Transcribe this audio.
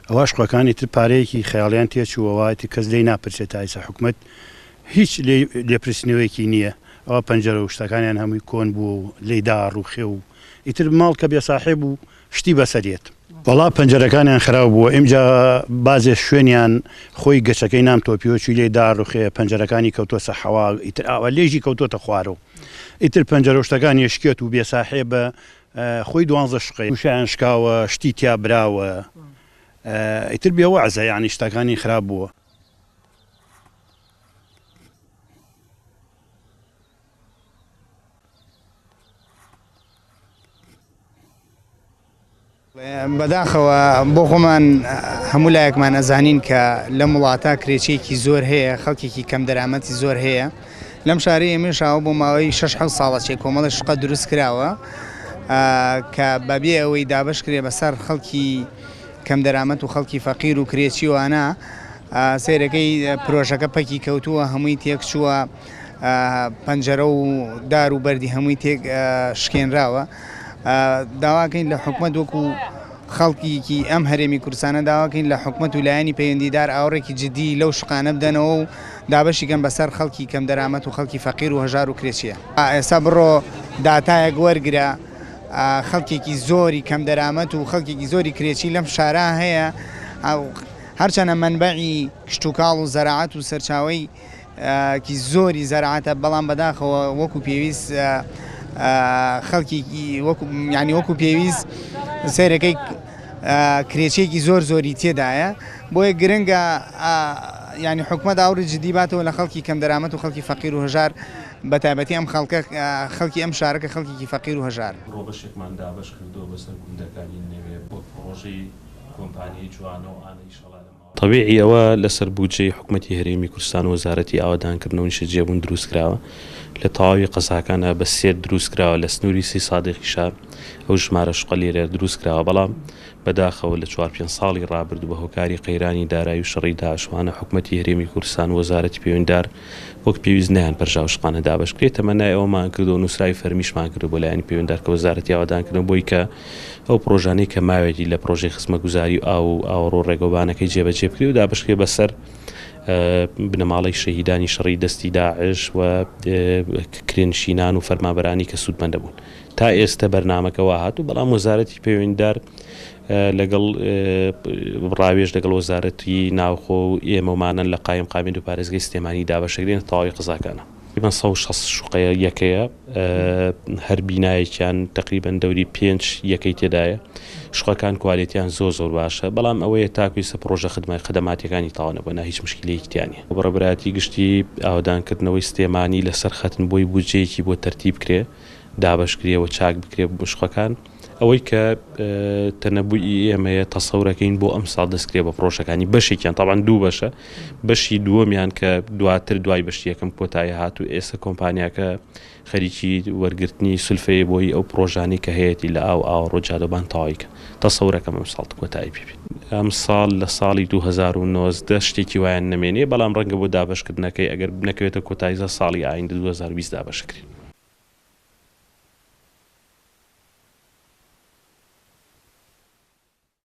ئەوە شقەکانی تر پارەیەکی خەیاڵیان تێچووەوەتی کەس لێی ناپرسێت تا ئێستا حکومەت هیچ لێپرسنەوەیەکی نییە. ئەوە پەنجەرە و شتەکانیان هەمووی کۆن بووە و لێدا ڕووخێ و ئیتر ماڵ کە بێساحێب و شتی بەسەرێت. وەڵا پەنجەرەکانیان خراپ بووە، ئیمجا بازێ شوێنیان خۆی گەچەکەی نامتۆپیۆچی لێدا ڕوخێ، پەنجەرەکانی کەوتۆسە حەوا، ئیتر ئاوە لێژی کەوتۆتە خوارەوە، ئیتر پەنجەرە شتەکانی شکێت و بێساحێبە خۆی 12 شقەی وشیان شکاوە، شتی تیا براوە، ئیتر بێوەعزە یعنی شتەکانی خراپ بووە. بەداخەوە بۆ خۆمان هەموو لایەکمان ئەزانین کە لەم وڵاتە کرێچەیەکی زۆر هەیە، خەڵکێکی کەم دەرامەتی زۆر هەیە. لەم شارەی ئێمەشاوە بۆ ماوەی 6 ساڵە کۆمەڵە شقە دروست کراوە کە بەبێ ئەوەی دابش کرێ بەسەر خەڵکی کەم دەرامەت و خەڵکی فەقیر و کرێچی وانە، سیرەکەی پرۆژەکە پەکی کەوتووە، هەمووی تێک چووە، پەنجەرە و دار و بەردی هەمووی تێک شکێنراوە. داواکەین لە حکومەت وەکو خەڵکیکی ئەم هەرێمی کوردستانە داواکەین لە حکومەت و لایەنی پەیوەندیدار ئاوڕێکی جدی لەو شقانە بدەنەوە و دابەشیکەن بەسەر خەڵکی کەم دەرامەت و خەڵکی فەقیر و هەژار و کرێچیە. ئێستا بڕۆ داتایەک وەرگرە، خەڵکێکی زۆری کەم دەرامەت و خەڵکێکی زۆری کرێچی لەم شارە هەیە، هەرچەنە منبعی کشت و کاڵ و زەراعەت و سەرچاوەی کی زۆری زەراعەتە، بەڵام بەداخەوە وەکو پێویست خەڵکێکی وەکو پێویست سیرەکەی کرێچێکی زۆری تێدایە. بۆیە گرنگە ینی حکومەت ئاوری جدی باتەوە لە خەڵکی کەم دەرامەت و خەڵکی فەقیر و هەژار، بە تایبەتی ئەم خەڵکی ئەم شارەکە خەڵکێکی فەقیر و هەژار. ڕۆبەشێکمان دابش کردو بەسەر گوندەکانی نوێ بۆ پرۆژەی کۆمپانیای جوانە و ئانە ئیشەڵا طبیعی ئەوە لەسەر بودجەی حکومەتی هەرێمی کوردستان و وەزارەتی ئاوادانکردنەوە و نیشتەجێبوون دروست کراوە. لە تەواوی قەزاکانە بە سێر دروست کراوە، لە سنووری سی سادقی شار ئەو ژمارە شقە لێرە دروست کراوە، بەڵام بەداخەوە لە 4-5 ساڵی ڕابردوو بە هۆکاری قەیرانی دارایی و شەڕی داعشوانە حکومەتی هەرێمی کوردستان و وەزارەتی پەیوەندیدار وەک پێویست نەیان پەرژاو شقانە دابش کرێت. تەمەنای ئەوەمان کردو و نووسراوی فەرمیشمان کردو بۆ لایەنی پەیوەندیدار کە وەزارەتی ئاوادانکردن بۆی کە ئەو پرۆژانەی کە ماوێتی لە پرۆژەی خزمەتگوزاری و ئاوڕۆ ڕێگەوبانەکەی جێبەجێ بکرێ و دابشکرێ بەسەر بنەماڵی شەهیدانی شەڕی دەستی داعش و کرێنشینان و فەرمانبەرانی کە سوودمەندە بوون. تا ئێستا بەرنامەکەەوە هاتوو، بەڵام وەزارەتی پەیوەندیدار لەگەڵ ڕاوێژ لەگەڵ وەزارەتی ناوخۆ و ئێمەمانن لە قایم و پارێزگای سلێمانی دابەشەکرێن تەواوی قزاکانە. 160 شوقەیە یەکەیە، هەر بینایەکیان تقریبەن دەوری 5 یەکەی تێدایە. شوقەکان کوالیتیان زۆر باشە، بەڵام ئەوەیە تاکویسە پرۆژە خدماتیەکانی تاوانە بۆ ناهیچ مشکلەیەکی تیانە. بەڕێبەتی گشتی ئاوادانکردنەوەی سلێمانی لەسەر خەتن بۆی بودجەیەکی بۆ تەرتیب کرێ، دابشکرێەوە چاک بکرێ بۆ شوقەکان، ئەوەی کە تەنەبووی ئێمەیە تەسەورەکەین بۆ ئەم ساڵ دەستکرێ بە پرۆژەکانی بەشێکیان تاوان 2 بەشە، بەشی دووەمیان کە دوای بەشی یەکەم کۆتایی هاتو ئێستا کۆمپانیاکە خەریکی وەرگرتنی سولفەیە بۆی ئەو پرۆژانی کە هەیەی لە ئاوڕۆ جادەبان تەواویکە تەسەورەکەم ئەم ساڵ کۆتایی پێبێت. ئەم ساڵ لە ساڵی 2019 شتێکی وایان نەمێنێ، بەڵام ڕەنگە بۆ دابشکردنەکەی ئەگەر بنەکەوێتە کۆتاییزە ساڵی ئایندە 2020 دابشکرێت.